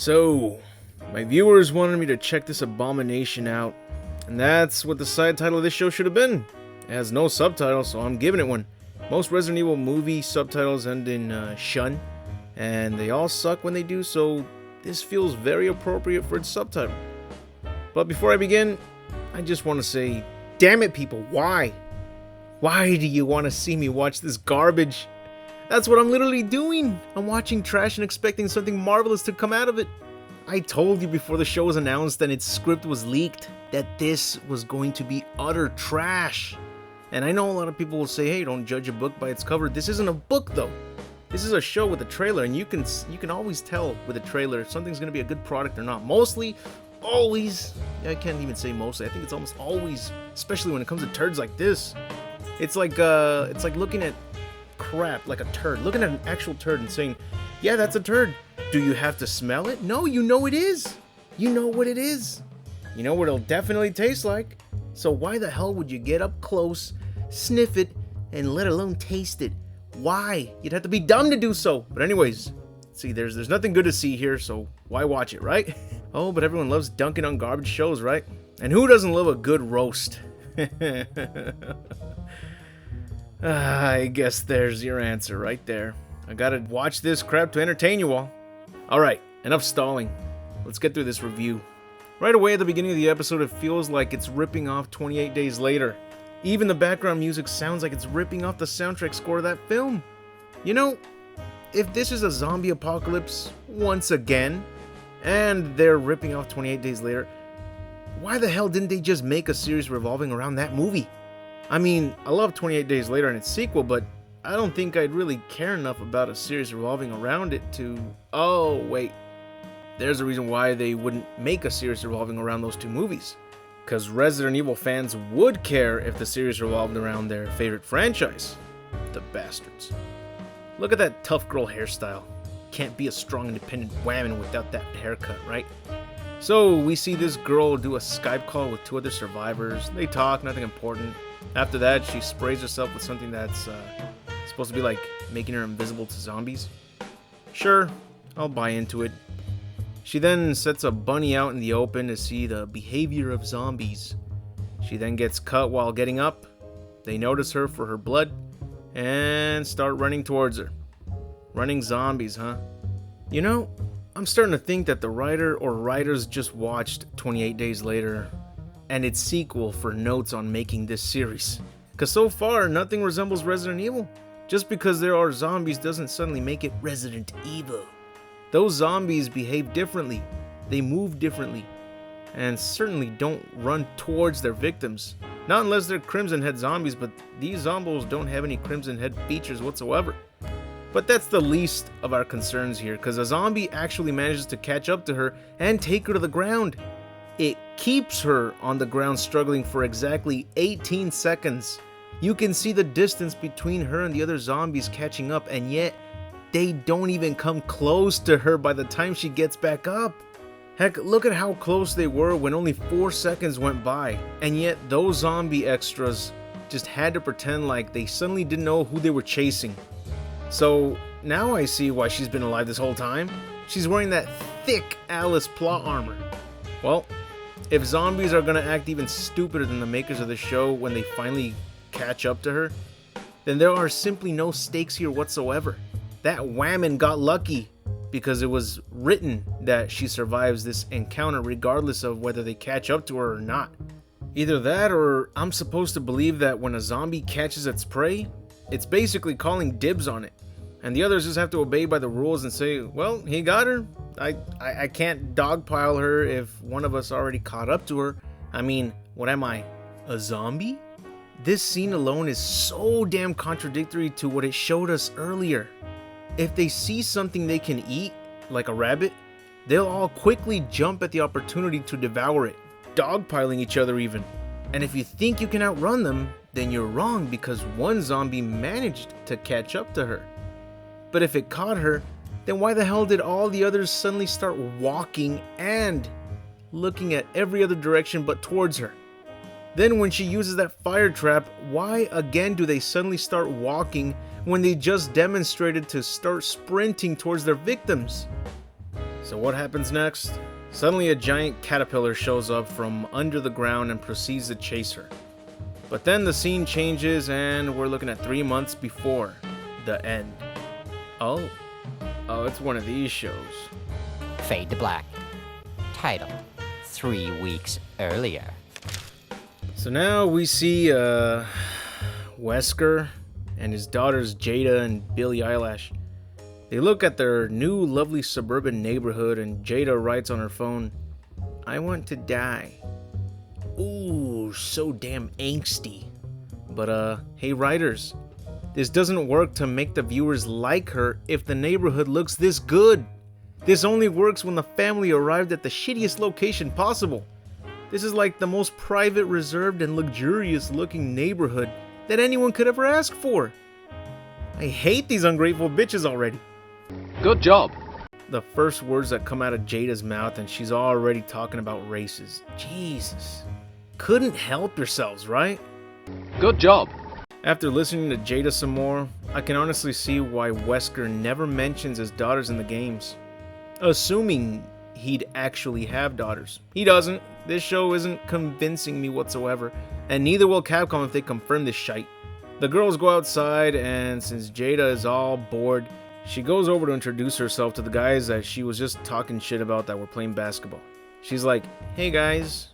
So, my viewers wanted me to check this Abomination out, and that's what the side title of this show should have been. It has no subtitle, so I'm giving it one. Most Resident Evil movie subtitles end in shun, and they all suck when they do, so this feels very appropriate for its subtitle. But before I begin, I just want to say, damn it people, why? Why do you want to see me watch this garbage? That's what I'm literally doing. I'm watching trash and expecting something marvelous to come out of it. I told you before the show was announced and its script was leaked that this was going to be utter trash. And I know a lot of people will say, hey, don't judge a book by its cover. This isn't a book though. This is a show with a trailer, and you can always tell with a trailer if something's going to be a good product or not. Mostly, always, I can't even say mostly, I think it's almost always, especially when it comes to turds like this. It's like looking at crap, like a turd, looking at an actual turd and saying, yeah, that's a turd. Do you have to smell it? No, you know it is. You know what it is. You know what it'll definitely taste like. So why the hell would you get up close, sniff it, and let alone taste it? Why? You'd have to be dumb to do so. But anyways, see, there's nothing good to see here, so why watch it, right? Oh, but everyone loves dunking on garbage shows, right? And who doesn't love a good roast? I guess there's your answer right there. I gotta watch this crap to entertain you all. Alright, enough stalling. Let's get through this review. Right away at the beginning of the episode, it feels like it's ripping off 28 Days Later. Even the background music sounds like it's ripping off the soundtrack score of that film. You know, if this is a zombie apocalypse once again, and they're ripping off 28 Days Later, why the hell didn't they just make a series revolving around that movie? I mean, I love 28 Days Later and its sequel, but I don't think I'd really care enough about a series revolving around it to... Oh, wait. There's a reason why they wouldn't make a series revolving around those two movies. Because Resident Evil fans would care if the series revolved around their favorite franchise. The bastards. Look at that tough girl hairstyle. Can't be a strong, independent woman without that haircut, right? So, we see this girl do a Skype call with two other survivors. They talk, nothing important. After that, she sprays herself with something that's supposed to be like making her invisible to zombies. Sure, I'll buy into it. She then sets a bunny out in the open to see the behavior of zombies. She then gets cut while getting up. They notice her for her blood and start running towards her. Running zombies, huh? You know, I'm starting to think that the writer or writers just watched 28 Days Later and its sequel for notes on making this series. Because so far, nothing resembles Resident Evil. Just because there are zombies doesn't suddenly make it Resident Evil. Those zombies behave differently, they move differently, and certainly don't run towards their victims. Not unless they're Crimson Head zombies, but these zombos don't have any Crimson Head features whatsoever. But that's the least of our concerns here, because a zombie actually manages to catch up to her and take her to the ground. It keeps her on the ground struggling for exactly 18 seconds. You can see the distance between her and the other zombies catching up, and yet they don't even come close to her by the time she gets back up. Heck, look at how close they were when only 4 seconds went by, and yet those zombie extras just had to pretend like they suddenly didn't know who they were chasing. So now I see why she's been alive this whole time. She's wearing that thick Alice plot armor. Well, if zombies are gonna act even stupider than the makers of the show when they finally catch up to her, then there are simply no stakes here whatsoever. That whammon got lucky because it was written that she survives this encounter regardless of whether they catch up to her or not. Either that, or I'm supposed to believe that when a zombie catches its prey, it's basically calling dibs on it, and the others just have to obey by the rules and say, well, he got her. I can't dogpile her if one of us already caught up to her. I mean, what am I, a zombie? This scene alone is so damn contradictory to what it showed us earlier. If they see something they can eat, like a rabbit, they'll all quickly jump at the opportunity to devour it, dogpiling each other even. And if you think you can outrun them, then you're wrong, because one zombie managed to catch up to her. But if it caught her, then why the hell did all the others suddenly start walking and looking at every other direction but towards her? Then when she uses that fire trap, why again do they suddenly start walking when they just demonstrated to start sprinting towards their victims? So what happens next? Suddenly a giant caterpillar shows up from under the ground and proceeds to chase her. But then the scene changes and we're looking at 3 months before the end. Oh, it's one of these shows. Fade to black. Title, 3 weeks earlier. So now we see Wesker and his daughters Jada and Billie Eilish. They look at their new lovely suburban neighborhood and Jada writes on her phone, "I want to die." Ooh, so damn angsty. But hey writers, this doesn't work to make the viewers like her if the neighborhood looks this good. This only works when the family arrived at the shittiest location possible. This is like the most private, reserved, and luxurious looking neighborhood that anyone could ever ask for. I hate these ungrateful bitches already. Good job. The first words that come out of Jada's mouth and she's already talking about races. Jesus. Couldn't help yourselves, right? Good job. After listening to Jada some more, I can honestly see why Wesker never mentions his daughters in the games. Assuming he'd actually have daughters. He doesn't. This show isn't convincing me whatsoever, and neither will Capcom if they confirm this shite. The girls go outside, and since Jada is all bored, she goes over to introduce herself to the guys that she was just talking shit about that were playing basketball. She's like, "Hey guys,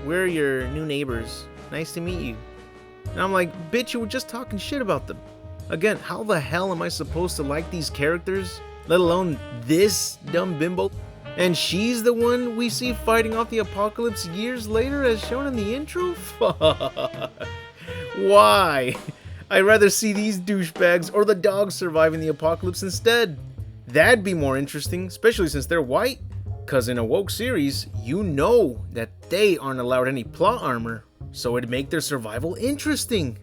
we're your new neighbors. Nice to meet you." And I'm like, bitch, you were just talking shit about them. Again, how the hell am I supposed to like these characters? Let alone this dumb bimbo? And she's the one we see fighting off the apocalypse years later as shown in the intro? Fuck. Why? I'd rather see these douchebags or the dogs surviving the apocalypse instead. That'd be more interesting, especially since they're white. Cause in a woke series, you know that they aren't allowed any plot armor, so it'd make their survival interesting.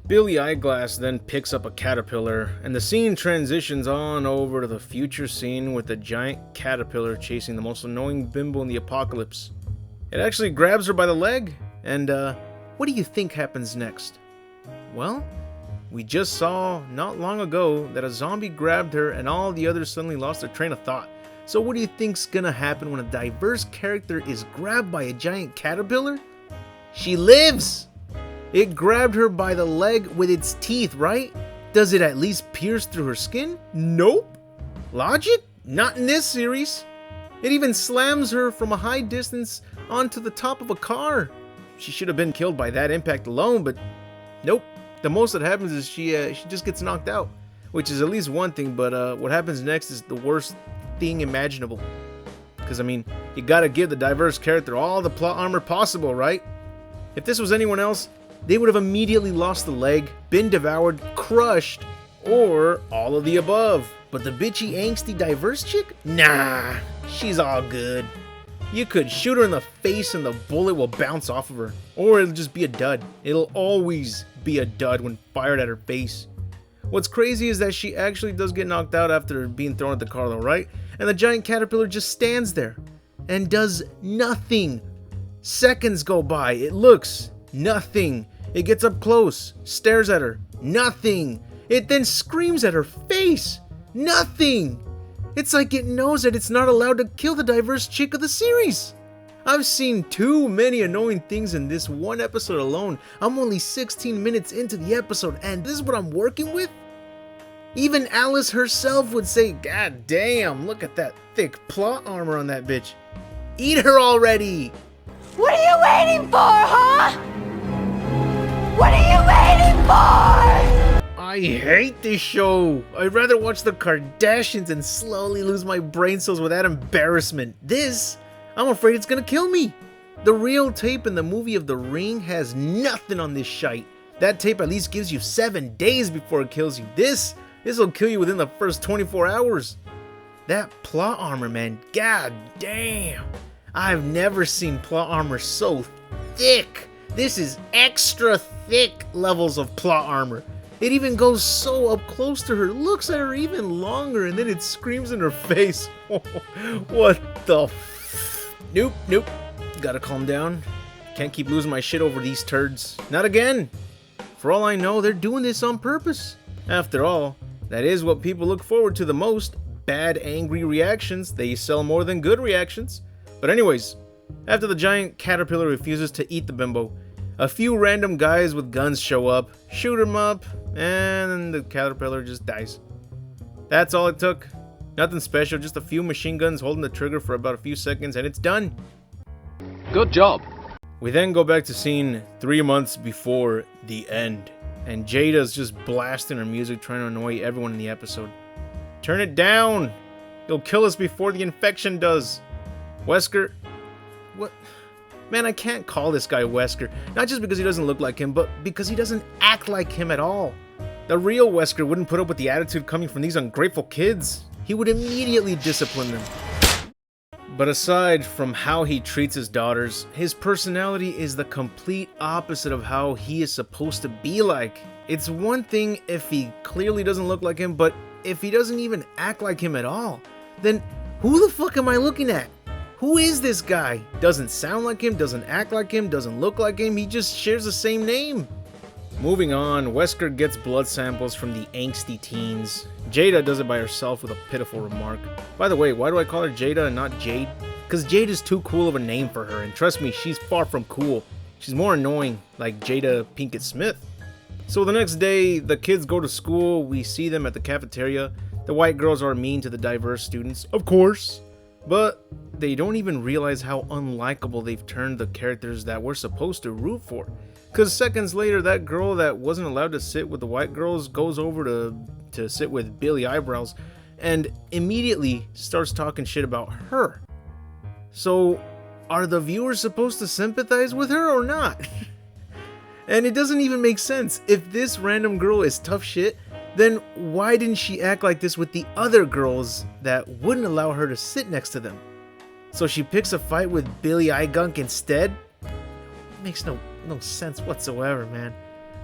Billie Eyeglass then picks up a caterpillar, and the scene transitions on over to the future scene with a giant caterpillar chasing the most annoying bimbo in the apocalypse. It actually grabs her by the leg, and what do you think happens next? Well, we just saw not long ago that a zombie grabbed her and all the others suddenly lost their train of thought. So what do you think's gonna happen when a diverse character is grabbed by a giant caterpillar? She lives! It grabbed her by the leg with its teeth, right? Does it at least pierce through her skin? Nope. Logic? Not in this series. It even slams her from a high distance onto the top of a car. She should have been killed by that impact alone, but nope. The most that happens is she just gets knocked out, which is at least one thing, but what happens next is the worst thing imaginable. Because, I mean, you gotta give the diverse character all the plot armor possible, right? If this was anyone else, they would have immediately lost the leg, been devoured, crushed, or all of the above. But the bitchy, angsty, diverse chick? Nah, she's all good. You could shoot her in the face and the bullet will bounce off of her. Or it'll just be a dud. It'll always be a dud when fired at her face. What's crazy is that she actually does get knocked out after being thrown at the car though, right? And the giant caterpillar just stands there and does nothing. Seconds go by, it looks nothing. It gets up close, stares at her, nothing. It then screams at her face, nothing. It's like it knows that it's not allowed to kill the diverse chick of the series. I've seen too many annoying things in this one episode alone. I'm only 16 minutes into the episode and this is what I'm working with? Even Alice herself would say, "God damn, look at that thick plot armor on that bitch. Eat her already." What are you waiting for, huh? What are you waiting for? I hate this show. I'd rather watch the Kardashians and slowly lose my brain cells with that embarrassment. This, I'm afraid it's gonna kill me. The real tape in the movie of The Ring has nothing on this shite. That tape at least gives you 7 days before it kills you. This will kill you within the first 24 hours. That plot armor, man, god damn. I've never seen plot armor so thick. This is extra thick levels of plot armor. It even goes so up close to her, looks at her even longer, and then it screams in her face. What the Nope. Gotta calm down. Can't keep losing my shit over these turds. Not again. For all I know, they're doing this on purpose. After all, that is what people look forward to the most, bad, angry reactions, they sell more than good reactions. But anyways, after the giant caterpillar refuses to eat the bimbo, a few random guys with guns show up, shoot him up, and the caterpillar just dies. That's all it took. Nothing special, just a few machine guns holding the trigger for about a few seconds, and it's done. Good job. We then go back to scene 3 months before the end, and Jada's just blasting her music trying to annoy everyone in the episode. Turn it down! You'll kill us before the infection does. Wesker... What? Man, I can't call this guy Wesker. Not just because he doesn't look like him, but because he doesn't act like him at all. The real Wesker wouldn't put up with the attitude coming from these ungrateful kids. He would immediately discipline them. But aside from how he treats his daughters, his personality is the complete opposite of how he is supposed to be like. It's one thing if he clearly doesn't look like him, but if he doesn't even act like him at all, then who the fuck am I looking at? Who is this guy? Doesn't sound like him, doesn't act like him, doesn't look like him, he just shares the same name. Moving on, Wesker gets blood samples from the angsty teens. Jada does it by herself with a pitiful remark. By the way, why do I call her Jada and not Jade? Because Jade is too cool of a name for her, and trust me, she's far from cool. She's more annoying, like Jada Pinkett Smith. So the next day, the kids go to school, we see them at the cafeteria. The white girls are mean to the diverse students, of course. But they don't even realize how unlikable they've turned the characters that we're supposed to root for. Because seconds later, that girl that wasn't allowed to sit with the white girls goes over to sit with Billy Eyebrows and immediately starts talking shit about her. So, are the viewers supposed to sympathize with her or not? And it doesn't even make sense. If this random girl is tough shit, then why didn't she act like this with the other girls that wouldn't allow her to sit next to them? So she picks a fight with Billy Eyegunk instead? Makes no sense whatsoever, man.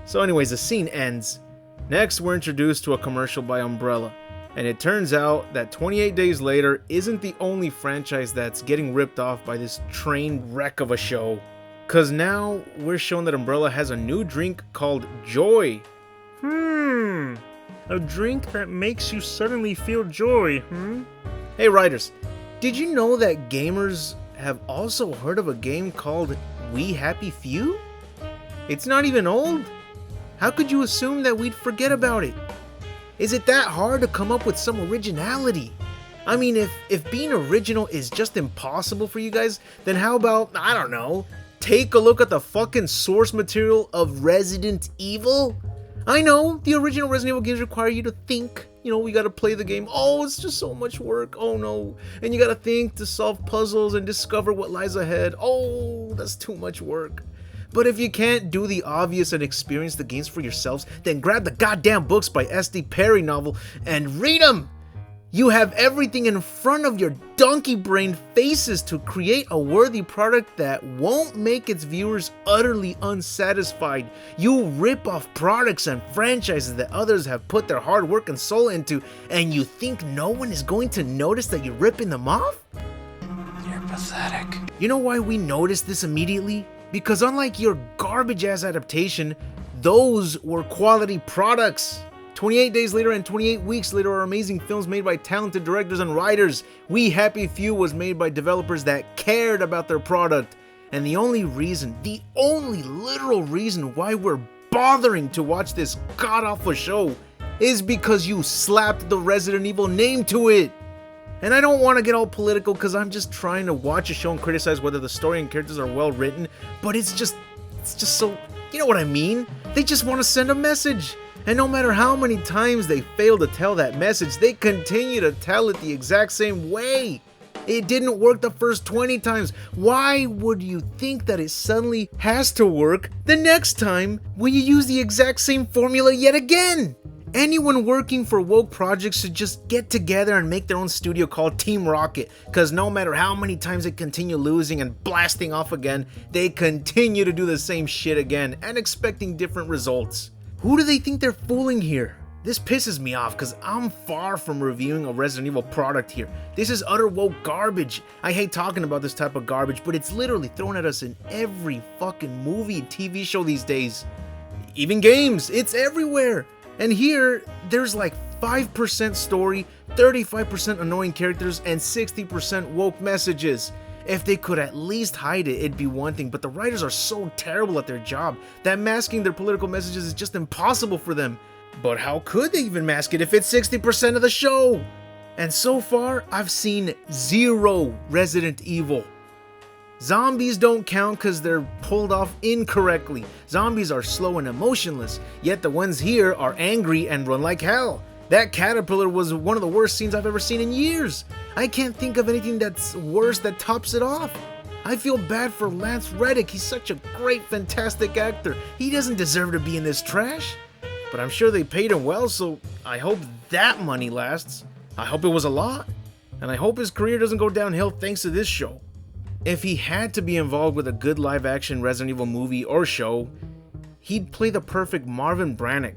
So anyways, the scene ends. Next, we're introduced to a commercial by Umbrella. And it turns out that 28 Days Later isn't the only franchise that's getting ripped off by this train wreck of a show. Cause now we're shown that Umbrella has a new drink called Joy. A drink that makes you suddenly feel joy, Hey writers, did you know that gamers have also heard of a game called We Happy Few? It's not even old. How could you assume that we'd forget about it? Is it that hard to come up with some originality? I mean, if being original is just impossible for you guys, then how about, I don't know, take a look at the fucking source material of Resident Evil? I know, the original Resident Evil games require you to think. You know, we gotta play the game. Oh, it's just so much work. Oh no. And you gotta think to solve puzzles and discover what lies ahead. Oh, that's too much work. But if you can't do the obvious and experience the games for yourselves, then grab the goddamn books by S.D. Perry novel and read them! You have everything in front of your donkey-brained faces to create a worthy product that won't make its viewers utterly unsatisfied. You rip off products and franchises that others have put their hard work and soul into, and you think no one is going to notice that you're ripping them off? You're pathetic. You know why we noticed this immediately? Because unlike your garbage-ass adaptation, those were quality products. 28 Days Later and 28 Weeks Later are amazing films made by talented directors and writers. We Happy Few was made by developers that cared about their product. And the only literal reason why we're bothering to watch this god-awful show is because you slapped the Resident Evil name to it. And I don't want to get all political because I'm just trying to watch a show and criticize whether the story and characters are well written, but it's just so, you know what I mean? They just want to send a message. And no matter how many times they fail to tell that message, they continue to tell it the exact same way. It didn't work the first 20 times. Why would you think that it suddenly has to work the next time when you use the exact same formula yet again? Anyone working for woke projects should just get together and make their own studio called Team Rocket, because no matter how many times they continue losing and blasting off again, they continue to do the same shit again and expecting different results. Who do they think they're fooling here? This pisses me off because I'm far from reviewing a Resident Evil product here. This is utter woke garbage. I hate talking about this type of garbage, but it's literally thrown at us in every fucking movie and TV show these days. Even games, it's everywhere. And here, there's like 5% story, 35% annoying characters, and 60% woke messages. If they could at least hide it, it'd be one thing, but the writers are so terrible at their job that masking their political messages is just impossible for them. But how could they even mask it if it's 60% of the show? And so far, I've seen 0 Resident Evil. Zombies don't count because they're pulled off incorrectly. Zombies are slow and emotionless, yet the ones here are angry and run like hell. That caterpillar was one of the worst scenes I've ever seen in years. I can't think of anything that's worse that tops it off. I feel bad for Lance Reddick. He's such a great, fantastic actor. He doesn't deserve to be in this trash. But I'm sure they paid him well, so I hope that money lasts. I hope it was a lot. And I hope his career doesn't go downhill thanks to this show. If he had to be involved with a good live-action Resident Evil movie or show, he'd play the perfect Marvin Brannick.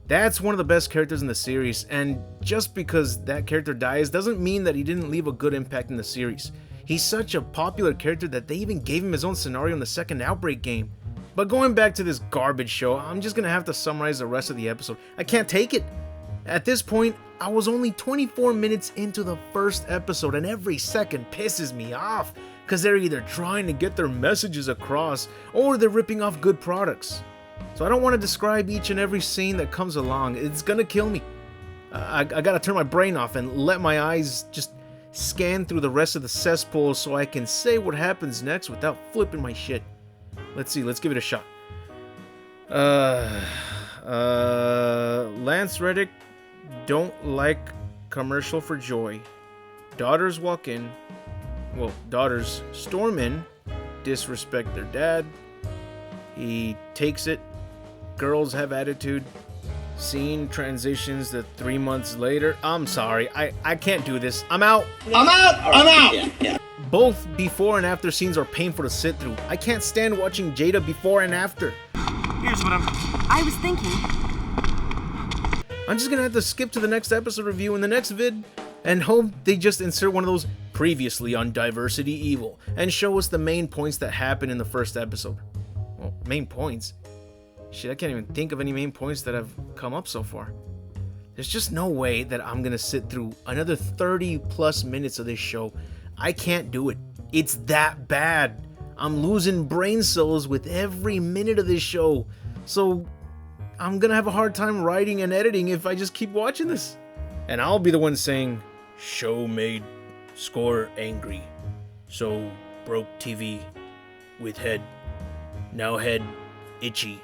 That's one of the best characters in the series, and just because that character dies doesn't mean that he didn't leave a good impact in the series. He's such a popular character that they even gave him his own scenario in the second Outbreak game. But going back to this garbage show, I'm just gonna have to summarize the rest of the episode. I can't take it. At this point, I was only 24 minutes into the first episode, and every second pisses me off, because they're either trying to get their messages across, or they're ripping off good products. So I don't want to describe each and every scene that comes along. It's gonna kill me. I gotta turn my brain off and let my eyes just scan through the rest of the cesspool so I can say what happens next without flipping my shit. Let's see, let's give it a shot. Lance Reddick, don't like commercial for joy. Daughters walk in. Well, daughters storm in, disrespect their dad. He takes it. Girls have attitude. Scene transitions to 3 months later. I'm sorry, I can't do this. I'm out. I'm out. Yeah. Both before and after scenes are painful to sit through. I can't stand watching Jada before and after. Here's what I was thinking. I'm just gonna have to skip to the next episode review in the next vid and hope they just insert one of those previously on Diversity Evil and show us the main points that happened in the first episode. Well, main points? Shit, I can't even think of any main points that have come up so far. There's just no way that I'm gonna sit through another 30 plus minutes of this show. I can't do it. It's that bad. I'm losing brain cells with every minute of this show. So I'm gonna have a hard time writing and editing if I just keep watching this. And I'll be the one saying, show made Score angry. So broke TV with head. Now head itchy.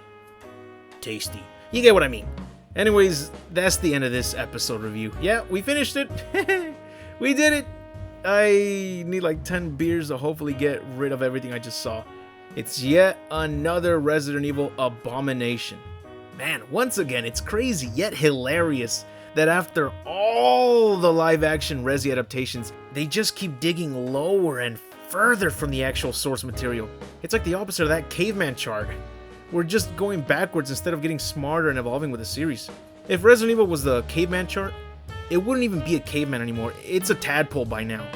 Tasty. You get what I mean. Anyways, that's the end of this episode review. Yeah, we finished it. We did it. I need like 10 beers to hopefully get rid of everything I just saw. It's yet another Resident Evil Abomination. Man, once again, it's crazy yet hilarious that after all the live-action Resi adaptations, they just keep digging lower and further from the actual source material. It's like the opposite of that caveman chart. We're just going backwards instead of getting smarter and evolving with the series. If Resident Evil was the caveman chart, it wouldn't even be a caveman anymore. It's a tadpole by now.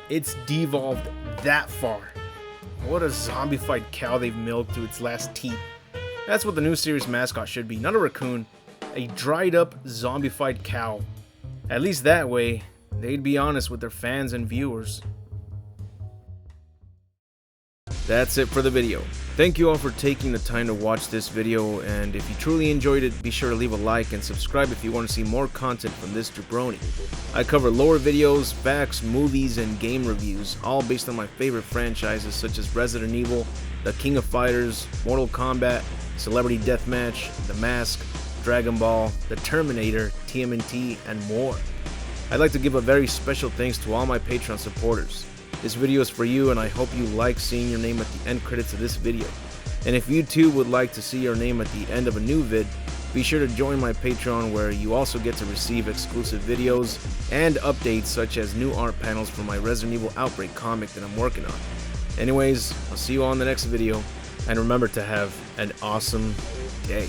It's devolved that far. What a zombified cow they've milked to its last teeth. That's what the new series mascot should be. Not a raccoon, a dried up zombified cow. At least that way, they'd be honest with their fans and viewers. That's it for the video. Thank you all for taking the time to watch this video, and if you truly enjoyed it, be sure to leave a like and subscribe if you want to see more content from this jabroni. I cover lore videos, facts, movies, and game reviews, all based on my favorite franchises such as Resident Evil, The King of Fighters, Mortal Kombat, Celebrity Deathmatch, The Mask, Dragon Ball, The Terminator, TMNT, and more. I'd like to give a very special thanks to all my Patreon supporters. This video is for you, and I hope you like seeing your name at the end credits of this video. And if you too would like to see your name at the end of a new vid, be sure to join my Patreon, where you also get to receive exclusive videos and updates such as new art panels for my Resident Evil Outbreak comic that I'm working on. Anyways, I'll see you all in the next video, and remember to have an awesome day.